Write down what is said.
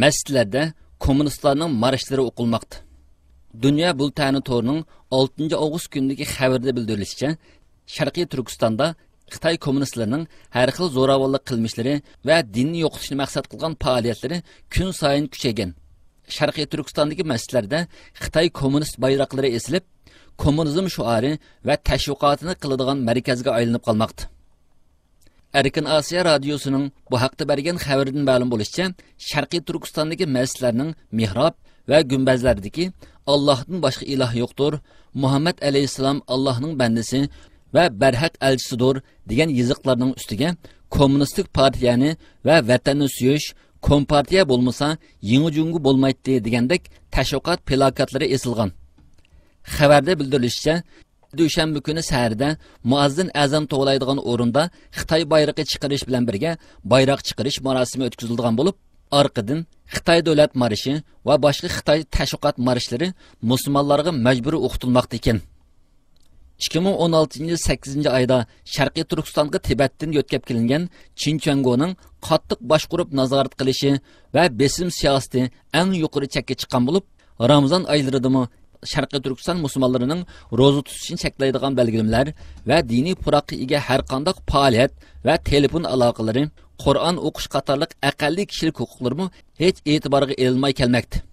masjidlarda kommunistlarning marshlari o'qilmoqda. Dünya Bultani To'rining 6 avgust kunidagi xabarda bildirilishicha, Sharqiy Turkistonda Xitoy kommunistlarining har xil zo'ravonlik qilmishlari va dinni yo'qotishni maqsad qilgan faoliyatlari kun sayin kuchaygan. Sharqiy Turkistondagi masjidlarda Xitoy kommunist bayroqlari esilib, kommunizm shuari va tashviqotini qiladigan markazga aylanib qolmoqda. Erkin Asiya radiosuning bu haqda bergan xabaridan ma'lum bo'lishicha, Sharqiy Turkistondagi masjidlarning mihrab va gumbazlaridagi Allohdan boshqa iloh yo'qdir, Muhammad alayhisalom Allohning bandasi va barhaq elchisidir degan yoziqlarning ustiga kommunistik partiyani va vatanni suyish, kompartiya bo'lmasa, yangi jungu bo'lmaydi degandek tashviqot plakatlari esilgan. Xabarda bildirilishicha, dushanba kuni saharda muazzin azam to'g'laydigan o'rinda Xitoy bayrog'i chiqarish bilan birga bayroq chiqarish marosimi o'tkazilgan bo'lib, orqadan Xitoy davlat marshi va boshqa Xitoy tashviqot marshlari musulmonlarga majburiy o'qitilmoqda ekan. 2016 yil 8 oyda Sharqiy Turkistonga Tibetdan yo'tkab kelingan Chinchuangoning qattiq boshqurib nazorat qilishi va besim siyosati eng yuqori chekka chiqqan bo'lib, Ramazon oylaridami Sharqiy Turkiston musulmonlarining ro'za tutishini cheklaydigan belgilamlar va diniy puroqqa ega har qanday faoliyat va telefon aloqalari, Qur'on o'qish qatorliq aqalli kishilik huquqlarimi hech e'tiborga elinmay kelmoqda.